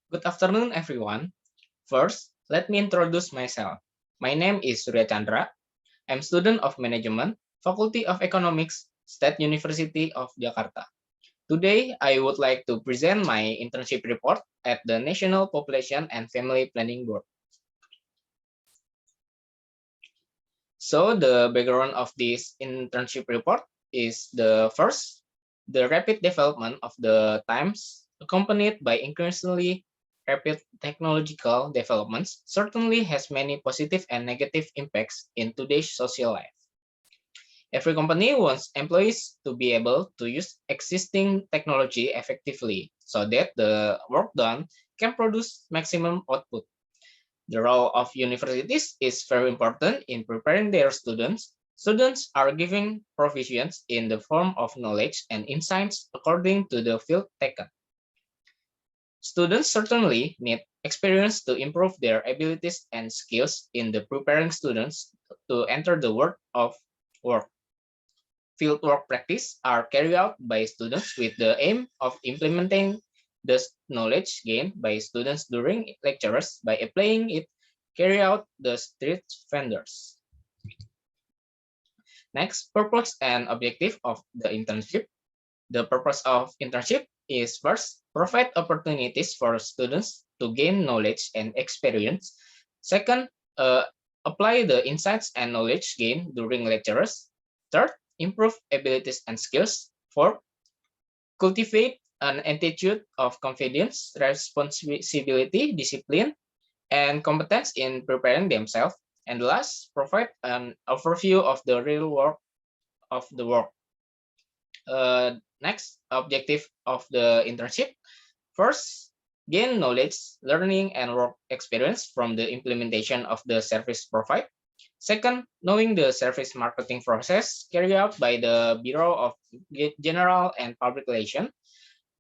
Good afternoon, everyone. First, let me introduce myself. My name is Surya Chandra. I'm student of Management, Faculty of Economics, State University of Jakarta. Today, I would like to present my internship report at the National Population and Family Planning Board. So, the background of this internship report is the rapid development of the times, accompanied by increasingly rapid technological developments, certainly has many positive and negative impacts in today's social life. Every company wants employees to be able to use existing technology effectively so that the work done can produce maximum output. The role of universities is very important in preparing their students. Students are given provisions in the form of knowledge and insights according to the field taken. Students certainly need experience to improve their abilities and skills in the preparing students to enter the world of work. Fieldwork practice are carried out by students with the aim of implementing the knowledge gained by students during lectures by applying it carry out the street vendors. Next, purpose and objective of the internship. The purpose of internship is first, provide opportunities for students to gain knowledge and experience. Second, apply the insights and knowledge gained during lectures. Third, improve abilities and skills. Fourth, cultivate an attitude of confidence, responsibility, discipline, and competence in preparing themselves. And last, provide an overview of the real work of the work. Next, objective of the internship. First, gain knowledge, learning, and work experience from the implementation of the service provided. Second, knowing the service marketing process carried out by the Bureau of General and Public Relations.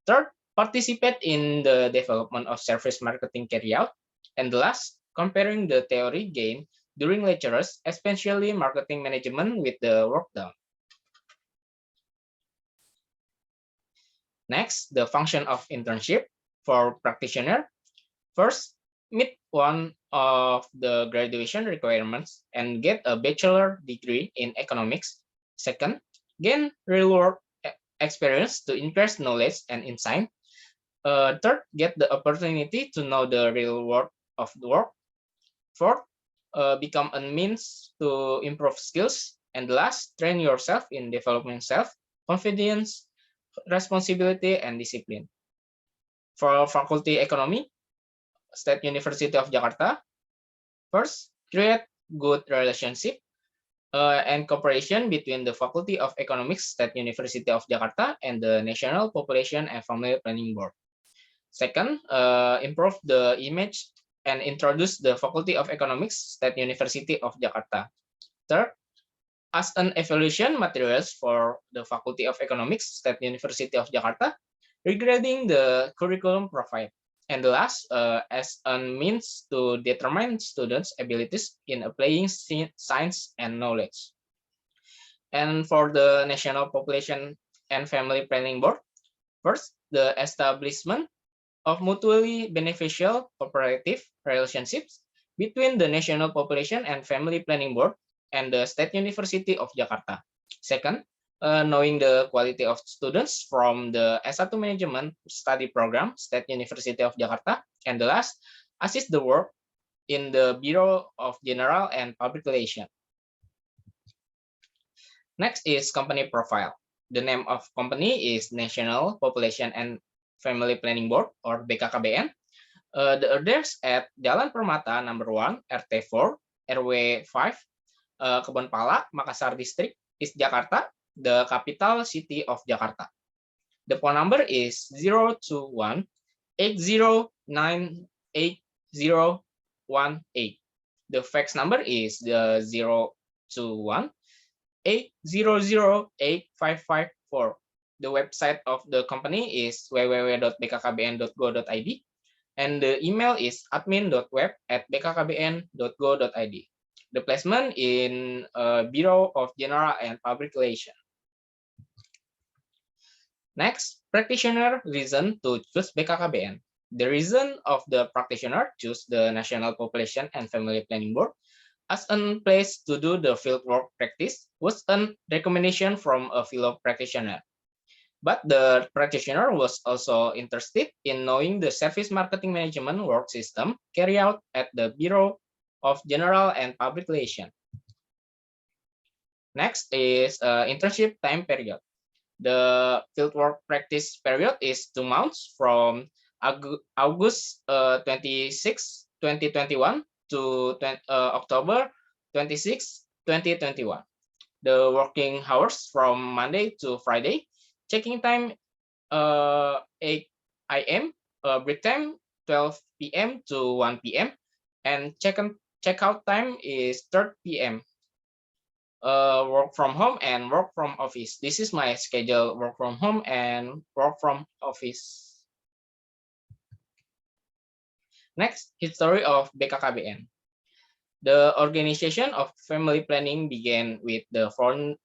Third, participate in the development of service marketing carried out. And last, comparing the theory gained during lectures, especially marketing management with the work done. Next, the function of internship for practitioner. First, meet one of the graduation requirements and get a bachelor degree in economics. Second, gain real-world experience to increase knowledge and insight. Third, get the opportunity to know the real world of the work. Fourth, become a means to improve skills. And last, train yourself in developing self, confidence, responsibility, and discipline. For Faculty Economy, State University of Jakarta, first, create good relationship and cooperation between the Faculty of Economics, State University of Jakarta, and the National Population and Family Planning Board. Second, improve the image and introduce the Faculty of Economics, State University of Jakarta. Third, as an evaluation materials for the Faculty of Economics, State University of Jakarta, regarding the curriculum provided. And the last, as a means to determine students' abilities in applying science and knowledge. And for the National Population and Family Planning Board, first, the establishment of mutually beneficial cooperative relationships between the National Population and Family Planning Board and the State University of Jakarta. Second, knowing the quality of students from the S1 Management Study Program, State University of Jakarta. And the last, assist the work in the Bureau of General and Public Relations. Next is company profile. The name of company is National Population and Family Planning Board or BKKBN. The address at Jalan Permata number 1, RT4, RW 5, Kebon Pala, Makassar District, East Jakarta, the capital city of Jakarta. The phone number is 021-8098-018. The fax number is 021-800-8554. The website of the company is www.bkkbn.go.id and the email is admin.web@bkkbn.go.id. The placement in Bureau of General and Public Relations. Next, practitioner reason to choose BKKBN. The reason of the practitioner choose the National Population and Family Planning Board as a place to do the fieldwork practice was a recommendation from a fellow practitioner. But the practitioner was also interested in knowing the service marketing management work system carried out at the Bureau of General and Public Relations. Next is internship time period. The fieldwork practice period is 2 months from August 26, 2021 to October 26, 2021. The working hours from Monday to Friday. Checking time 8 a.m. Break time 12 p.m. to 1 p.m. and checkout time is 3 p.m. Work from home and work from office. This is my schedule: work from home and work from office. Next, history of BKKBN. The organization of family planning began with the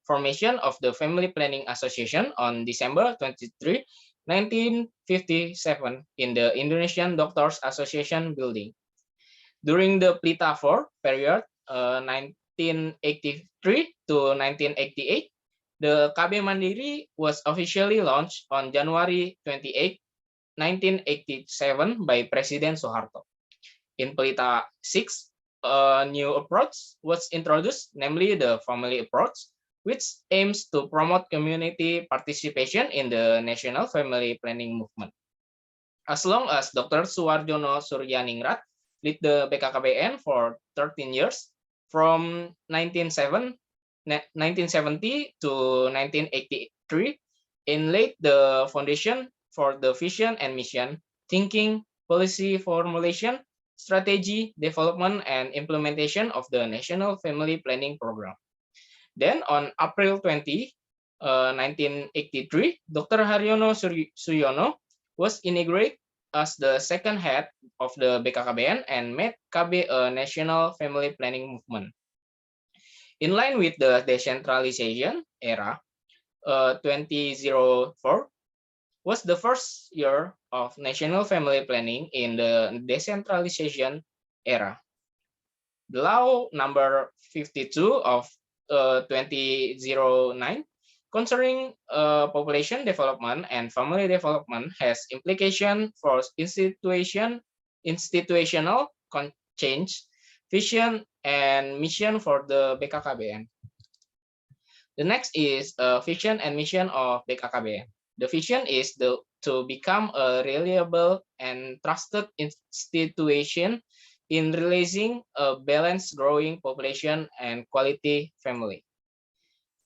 formation of the Family Planning Association on December 23, 1957 in the Indonesian Doctors Association building. During the Pelita IV period, 1983 to 1988, the KB Mandiri was officially launched on January 28, 1987 by President Soeharto. In Pelita VI, a new approach was introduced, namely the family approach, which aims to promote community participation in the national family planning movement. As long as Dr. Suwarjono Suryaningrat lead the BKKBN for 13 years, from 1970 to 1983, and laid the foundation for the vision and mission, thinking, policy formulation, strategy, development, and implementation of the National Family Planning Program. Then on April 20, 1983, Dr. Haryono Suyono was inaugurated as the second head of the BKKBN and made KB a national family planning movement. In line with the decentralization era, 2004 was the first year of national family planning in the decentralization era. The law number 52 of 2009 concerning population development and family development has implication for institutional change, vision, and mission for the BKKBN. The next is vision and mission of BKKBN. The vision is to become a reliable and trusted institution in realizing a balanced growing population and quality family.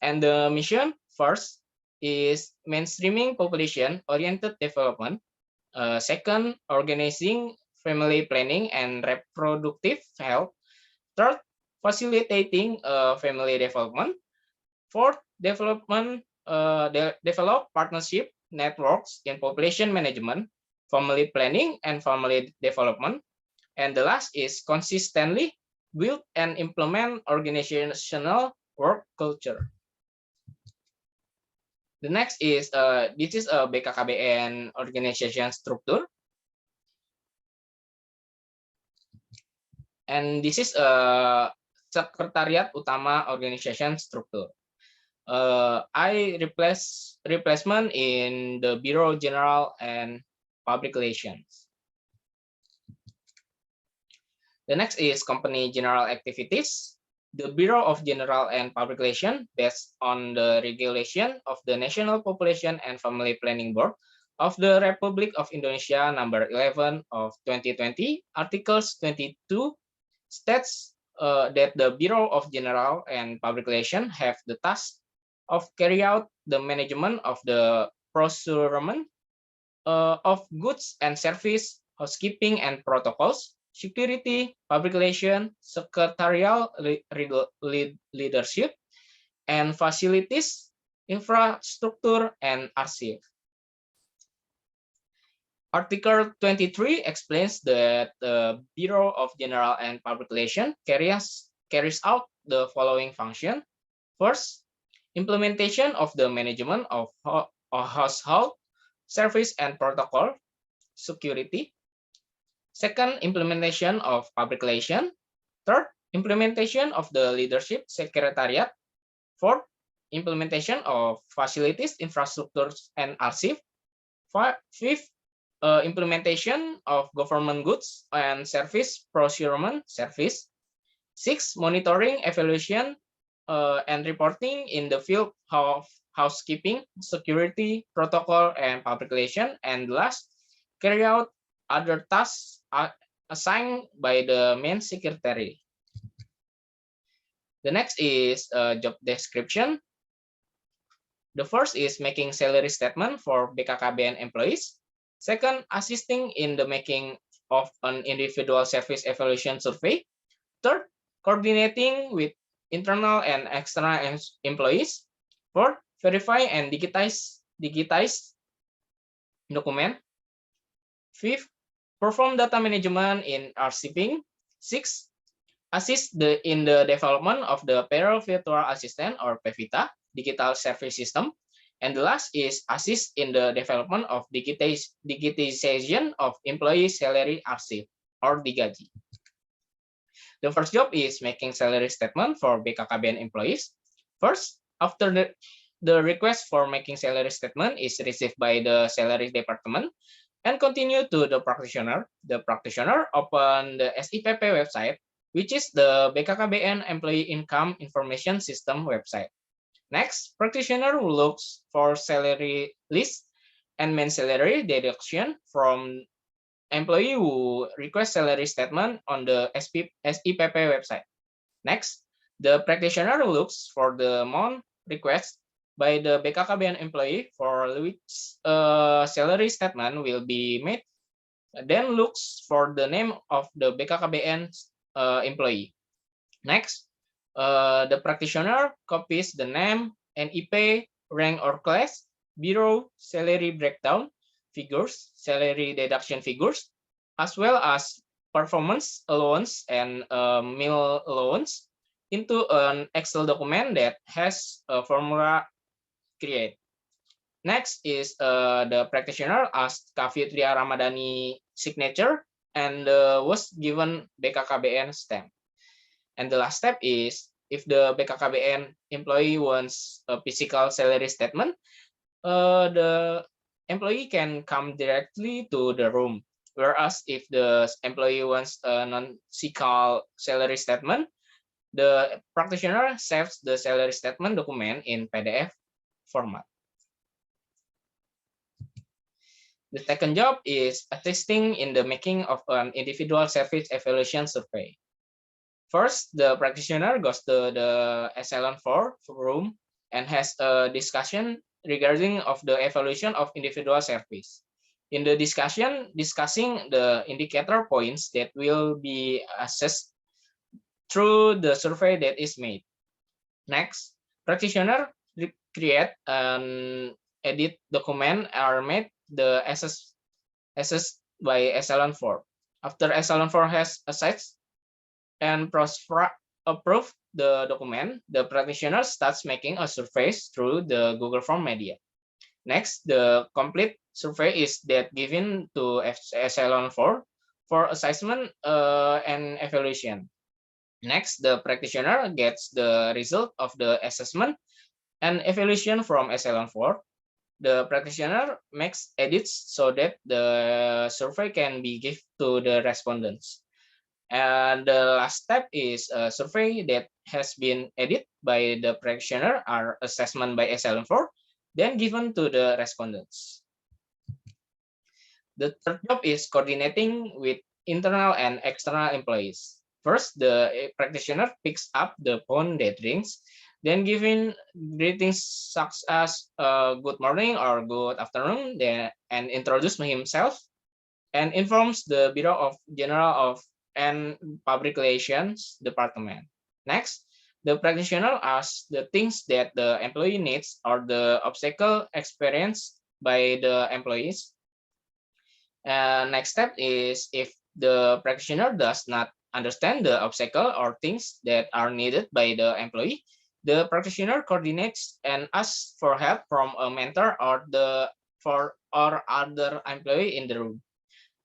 And the mission first is mainstreaming population-oriented development. Second, organizing family planning and reproductive health. Third, facilitating family development. Fourth, develop partnership networks in population management, family planning, and family development. And the last is consistently build and implement organizational work culture. The next is this is a BKKBN organization structure, and this is a Sekretariat Utama organization structure. Replacement in the Bureau General and Public Relations. The next is company general activities. The Bureau of General and Public Relations, based on the regulation of the National Population and Family Planning Board of the Republic of Indonesia number 11 of 2020, Articles 22 states that the Bureau of General and Public Relations have the task of carry out the management of the procurement of goods and service, housekeeping and protocols, security, public relations, secretarial leadership, and facilities, infrastructure, and archive. Article 23 explains that the Bureau of General and Public Relations carries out the following function. First, implementation of the management of household, service and protocol, security, Second, implementation of public relation. Third, implementation of the leadership secretariat. Fourth, implementation of facilities, infrastructures, and archive. Fifth, implementation of government goods and service procurement service. Six, monitoring, evaluation, and reporting in the field of housekeeping, security, protocol, and public relation. And last, carry out other tasks assigned by the main secretary. The next is job description. The first is making salary statement for BKKBN employees. Second, assisting in the making of an individual service evaluation survey. Third, coordinating with internal and external employees. Fourth, verify and digitize document. Fifth, perform data management in archiving. Sixth, assist in the development of the payroll virtual assistant or PEVITA digital service system. And the last is assist in the development of digitization of employee salary archive or DIGAJI. The first job is making salary statement for BKKBN employees. First, after the request for making salary statement is received by the salary department and continue to the practitioner open the SIPP website, which is the BKKBN Employee Income Information System website. Next, practitioner looks for salary list and main salary deduction from employee who request salary statement on the SIPP website. Next, the practitioner looks for the amount request by the BKKBN employee for which salary statement will be made, then looks for the name of the BKKBN employee. Next, the practitioner copies the name, NIP, rank or class, bureau, salary breakdown figures, salary deduction figures, as well as performance allowance and meal allowance into an Excel document that has a formula created. Next is the practitioner asked Kak Fitria Ramadhani signature and was given BKKBN stamp. And the last step is if the BKKBN employee wants a physical salary statement, the employee can come directly to the room. Whereas if the employee wants a non-physical salary statement, the practitioner saves the salary statement document in PDF format. The second job is assisting in the making of an individual service evaluation survey. First, the practitioner goes to the Echelon 4 room and has a discussion regarding of the evaluation of individual service. In the discussion, discussing the indicator points that will be assessed through the survey that is made. Next, practitioner create an edit document are made the assessed by Echelon 4. After Echelon 4 has assessed and approve the document, the practitioner starts making a survey through the Google Form media. Next, the complete survey is that given to Echelon 4 for assessment and evaluation. Next, the practitioner gets the result of the assessment and evaluation from Echelon 4. The practitioner makes edits so that the survey can be given to the respondents. And the last step is a survey that has been edited by the practitioner or assessment by Echelon 4, then given to the respondents. The third job is coordinating with internal and external employees. First, the practitioner picks up the phone that rings, then giving greetings such as good morning or good afternoon, and introduce himself and informs the Bureau of General of and Public Relations Department. Next, the practitioner asks the things that the employee needs or the obstacle experienced by the employees. Next step is if the practitioner does not understand the obstacle or things that are needed by the employee, the practitioner coordinates and asks for help from a mentor or other employee in the room.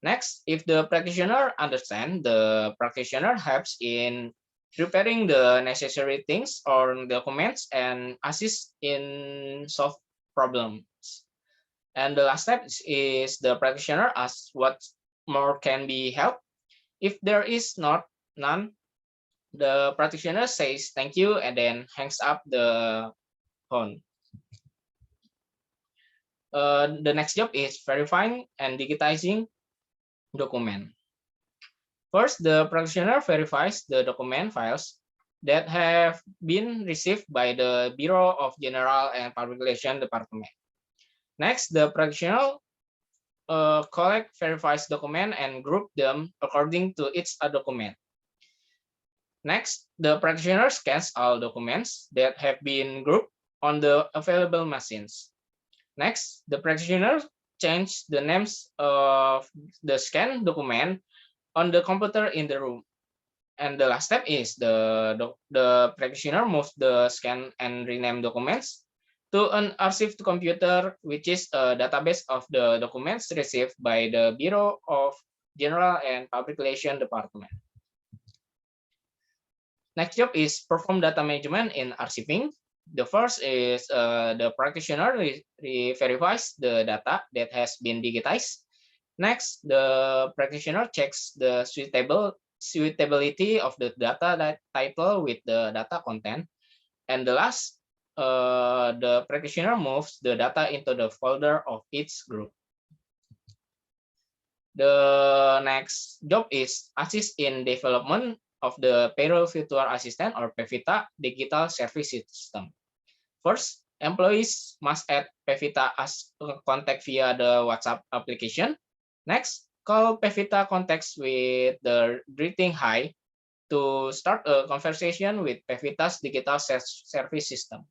Next, if the practitioner understands, the practitioner helps in preparing the necessary things or documents and assist in solve problems. And the last step is the practitioner asks what more can be helped. If there is not none, the practitioner says thank you and then hangs up the phone. The next job is verifying and digitizing document. First, the practitioner verifies the document files that have been received by the Bureau of General and Public Relations Department. Next, the practitioner collect, verifies document and group them according to each document. Next, the practitioner scans all documents that have been grouped on the available machines. Next, the practitioner changes the names of the scanned document on the computer in the room. And the last step is the practitioner moves the scan and rename documents to an archived computer, which is a database of the documents received by the Bureau of General and Public Relations Department. Next job is perform data management in archiving. The first is the practitioner verifies the data that has been digitized. Next, the practitioner checks the suitability of the data title with the data content. And the last, the practitioner moves the data into the folder of each group. The next job is assist in development of the payroll virtual assistant or PEVITA digital service system. First, employees must add PEVITA as contact via the WhatsApp application. Next, call PEVITA contacts with the greeting hi to start a conversation with PEVITA's digital service system.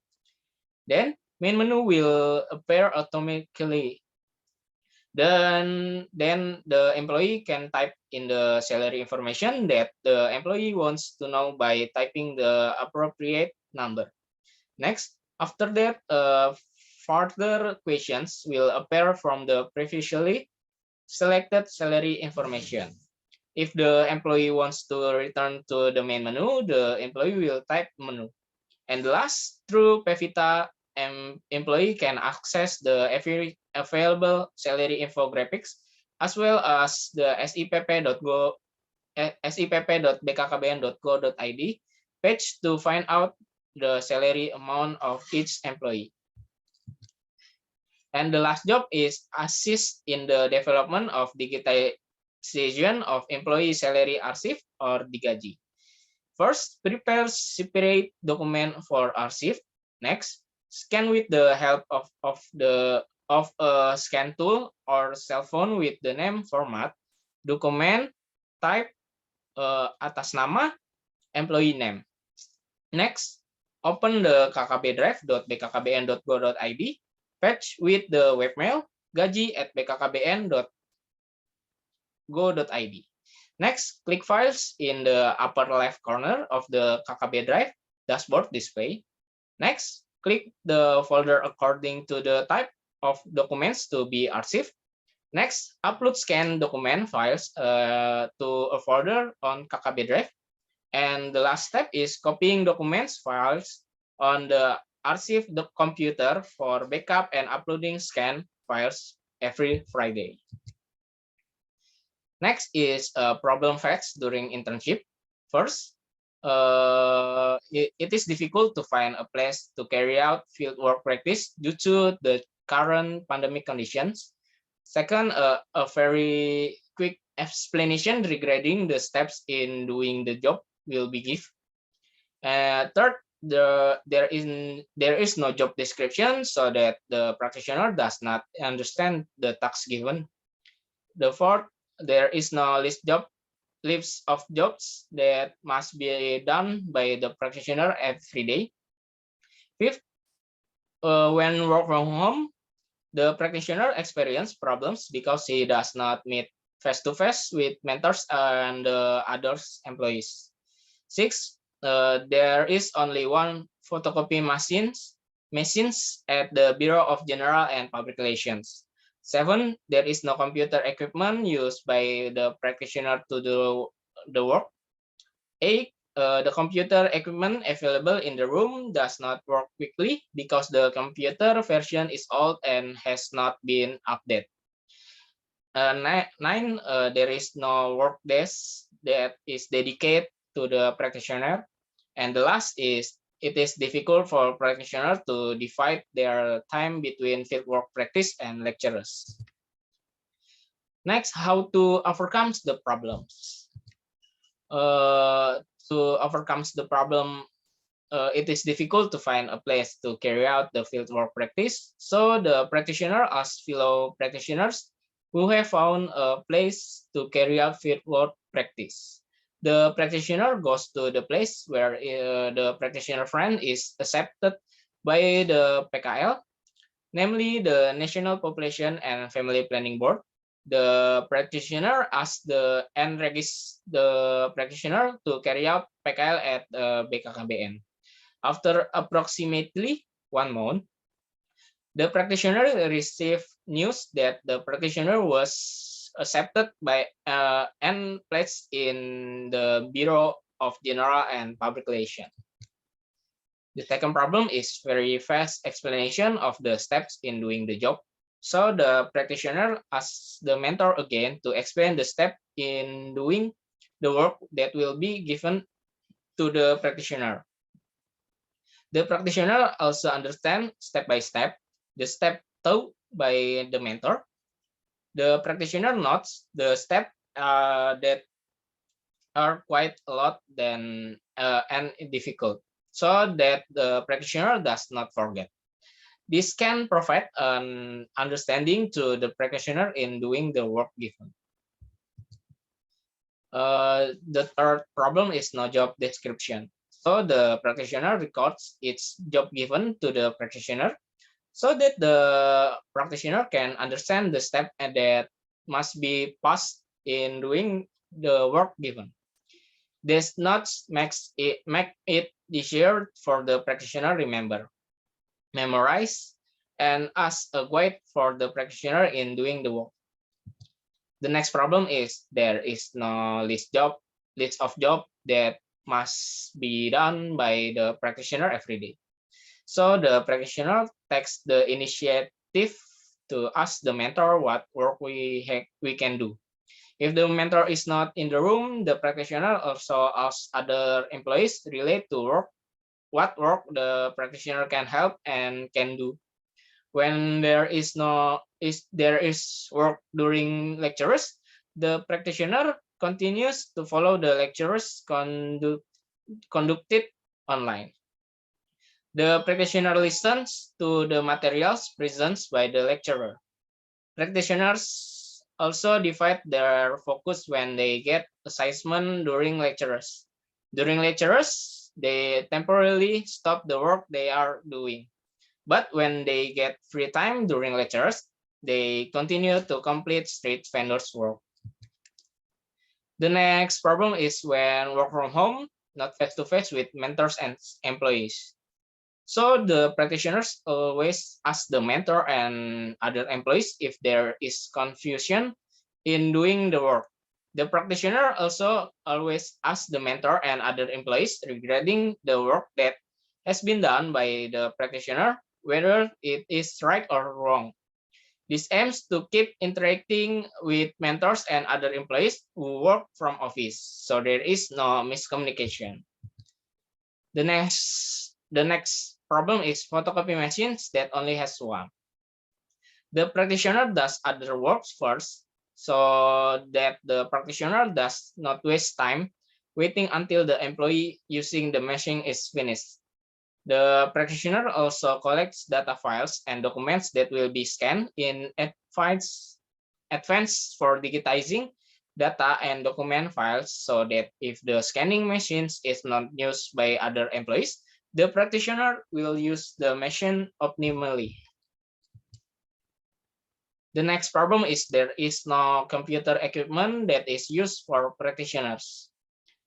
Then, main menu will appear automatically. Then the employee can type in the salary information that the employee wants to know by typing the appropriate number. Next, after that, further questions will appear from the previously selected salary information. If the employee wants to return to the main menu, the employee will type menu. And last, through PEVITA, employee can access the available salary infographics as well as the sepp.bkkbn.go.id page to find out the salary amount of each employee. And the last job is assist in the development of digitization of employee salary archive or DIGAJI. First, prepare separate document for archive. Next, scan with the help of a scan tool or cell phone with the name format, document type atas nama, employee name. Next, open the kkbdrive.bkkbn.go.id page with the webmail gaji@bkkbn.go.id. Next, click Files in the upper left corner of the KKB Drive dashboard display. Next, click the folder according to the type of documents to be archived. Next, upload scanned document files to a folder on KKB Drive. And the last step is copying documents files on the archive the computer for backup and uploading scanned files every Friday. Next is problem facts during internship. First, it is difficult to find a place to carry out field work practice due to the current pandemic conditions. Second, a very quick explanation regarding the steps in doing the job will be given. Third, there is no job description so that the practitioner does not understand the task given. The fourth, there is no list of jobs that must be done by the practitioner every day. Fifth, when work from home, the practitioner experience problems because he does not meet face-to-face with mentors and other employees. Sixth, there is only one photocopy machines at the Bureau of General and Public Relations. 7, there is no computer equipment used by the practitioner to do the work. 8, the computer equipment available in the room does not work quickly because the computer version is old and has not been updated. 9, there is no work desk that is dedicated to the practitioner. And the last is, it is difficult for practitioners to divide their time between fieldwork practice and lectures. Next, how to overcome the problems. To overcome the problem, it is difficult to find a place to carry out the fieldwork practice. So the practitioner asks fellow practitioners who have found a place to carry out fieldwork practice. The practitioner goes to the place where the practitioner friend is accepted by the PKL, namely the National Population and Family Planning Board. The practitioner asks and registers the practitioner to carry out PKL at BKKBN. After approximately 1 month, the practitioner received news that the practitioner was accepted by and placed in the Bureau of General and Public Relations. The second problem is very fast explanation of the steps in doing the job. So the practitioner asks the mentor again to explain the step in doing the work that will be given to the practitioner. The practitioner also understands step by step the step taught by the mentor. The practitioner notes the step that are quite a lot and difficult, so that the practitioner does not forget. This can provide an understanding to the practitioner in doing the work given. The third problem is no job description. So the practitioner records its job given to the practitioner so that the practitioner can understand the step that must be passed in doing the work given. This not makes it easier for the practitioner remember, memorize, and as a guide for the practitioner in doing the work. The next problem is there is no list of job that must be done by the practitioner every day. So the practitioner takes the initiative to ask the mentor what work we can do. If the mentor is not in the room, the practitioner also asks other employees relate to what work the practitioner can help and can do. When there is work during lectures, the practitioner continues to follow the lectures conducted online. The practitioner listens to the materials presented by the lecturer. Practitioners also divide their focus when they get assignment during lectures. During lectures, they temporarily stop the work they are doing. But when they get free time during lectures, they continue to complete street vendors' work. The next problem is when work from home, not face-to-face with mentors and employees. So the practitioners always ask the mentor and other employees if there is confusion in doing the work. The practitioner also always asks the mentor and other employees regarding the work that has been done by the practitioner, whether it is right or wrong. This aims to keep interacting with mentors and other employees who work from office, so there is no miscommunication. The next problem is photocopy machines that only has one. The practitioner does other works first, so that the practitioner does not waste time waiting until the employee using the machine is finished. The practitioner also collects data files and documents that will be scanned in advance for digitizing data and document files, so that if the scanning machines is not used by other employees, the practitioner will use the machine optimally. The next problem is there is no computer equipment that is used for practitioners.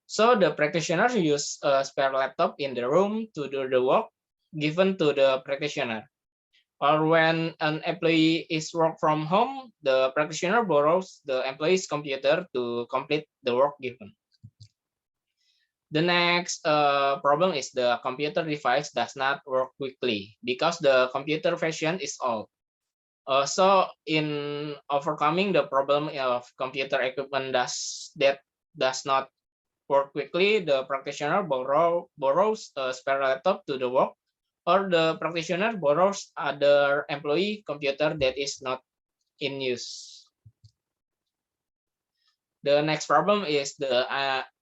So the practitioners use a spare laptop in the room to do the work given to the practitioner. Or when an employee is work from home, the practitioner borrows the employee's computer to complete the work given. The next problem is the computer device does not work quickly because the computer version is old. So in overcoming the problem of computer equipment that does not work quickly, the practitioner borrows a spare laptop to the work, or the practitioner borrows other employee computer that is not in use. The next problem is the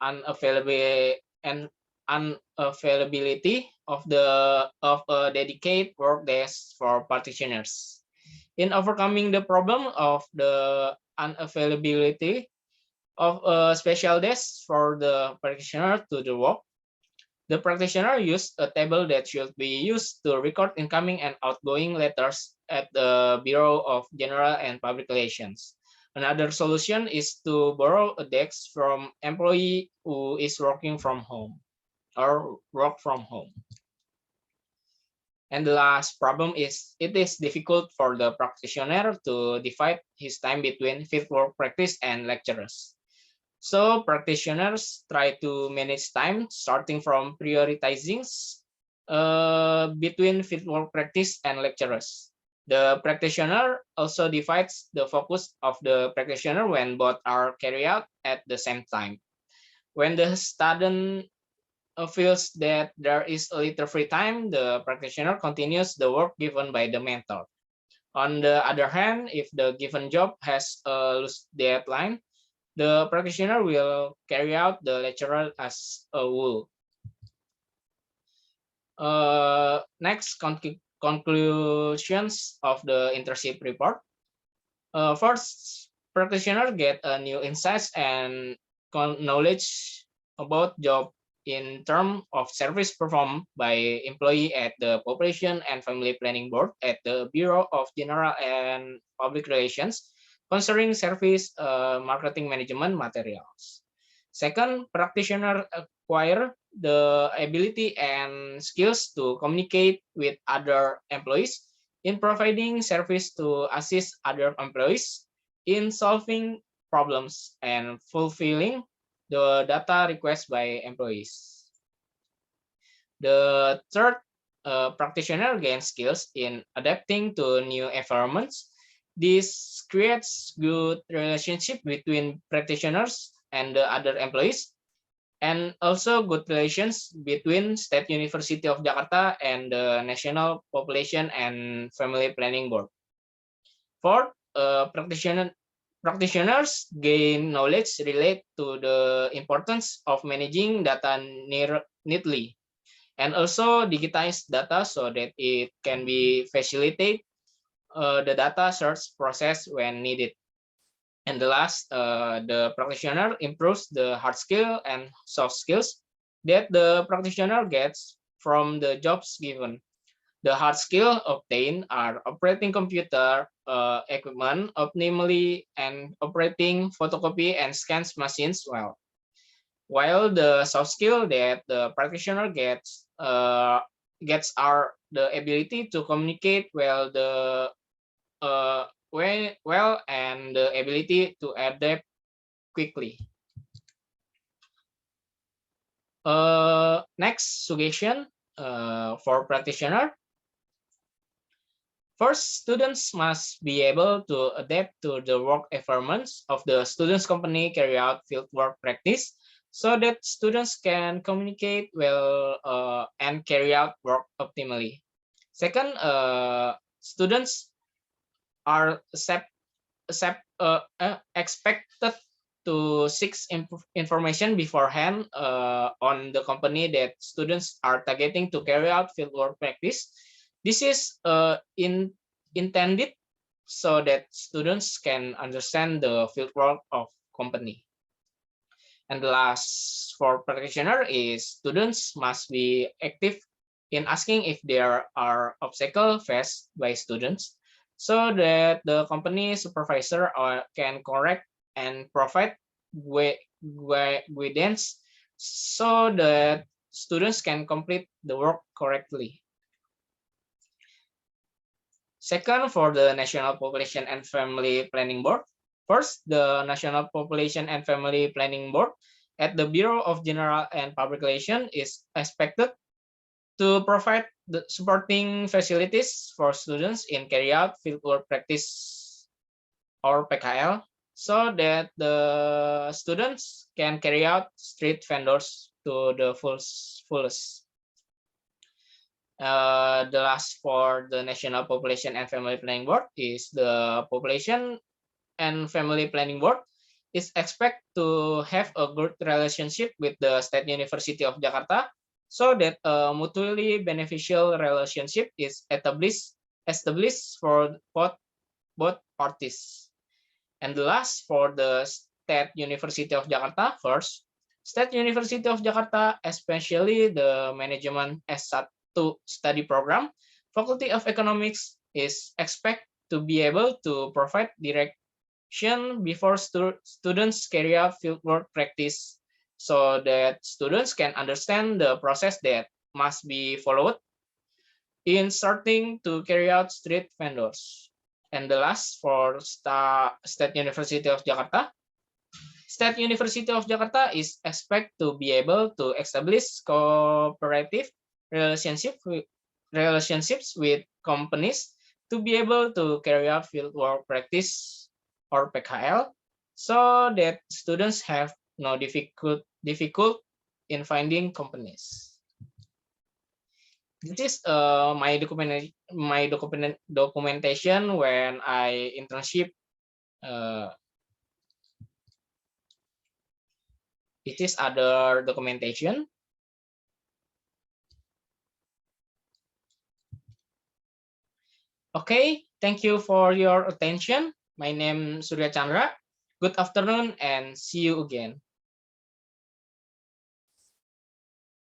unavailability of a dedicated work desk for practitioners. In overcoming the problem of the unavailability of a special desk for the practitioner to the work, the practitioner used a table that should be used to record incoming and outgoing letters at the Bureau of General and Public Relations. Another solution is to borrow a desk from employee who is working from home or work from home. And the last problem is it is difficult for the practitioner to divide his time between fieldwork practice and lectures. So practitioners try to manage time starting from prioritizing between fieldwork practice and lecturers. The practitioner also divides the focus of the practitioner when both are carried out at the same time. When the student feels that there is a little free time, the practitioner continues the work given by the mentor. On the other hand, if the given job has a loose deadline, the practitioner will carry out the lecture as a whole. Next, conclusions of the internship report. First, practitioner get a new insights and knowledge about job in terms of service performed by employee at the Population and Family Planning Board at the Bureau of General and Public Relations concerning service marketing management materials. Second, practitioner acquire the ability and skills to communicate with other employees in providing service to assist other employees in solving problems and fulfilling the data requests by employees. The third, practitioner gains skills in adapting to new environments. This creates good relationship between practitioners and the other employees, and also good relations between State University of Jakarta and the National Population and Family Planning Board. Fourth, practitioners gain knowledge related to the importance of managing data neatly, and also digitize data so that it can be facilitate the data search process when needed. And the last, the practitioner improves the hard skill and soft skills that the practitioner gets from the jobs given. The hard skill obtained are operating computer equipment optimally and operating photocopy and scans machines well. While the soft skill that the practitioner gets are the ability to communicate well, and the ability to adapt quickly. Next suggestion for practitioner. First, students must be able to adapt to the work environments of the student's company, carry out fieldwork practice, so that students can communicate well and carry out work optimally. Second, students are expected to seek information beforehand on the company that students are targeting to carry out fieldwork practice. This is intended so that students can understand the fieldwork of company. And the last for practitioner is students must be active in asking if there are obstacles faced by students, so that the company supervisor can correct and provide guidance so that students can complete the work correctly. Second, for the National Population and Family Planning Board. First, the National Population and Family Planning Board at the Bureau of General and Public Relations is expected to provide the supporting facilities for students in carry out fieldwork practice or PKL, so that the students can carry out street vendors to the fullest. The last for the National Population and Family Planning Board is the Population and Family Planning Board is expected to have a good relationship with the State University of Jakarta, so that a mutually beneficial relationship is established for both parties. And the last for the State University of Jakarta. First, State University of Jakarta, especially the Management S1 study program, Faculty of Economics is expected to be able to provide direction before students carry out fieldwork practice, so that students can understand the process that must be followed in starting to carry out street vendors. And the last for State University of Jakarta. State University of Jakarta is expected to be able to establish cooperative relationships with companies to be able to carry out fieldwork practice or PKL, so that students have no difficult in finding companies. This is my documentation when I internship. It is other documentation. Okay, thank you for your attention. My name is Surya Chandra. Good afternoon and see you again.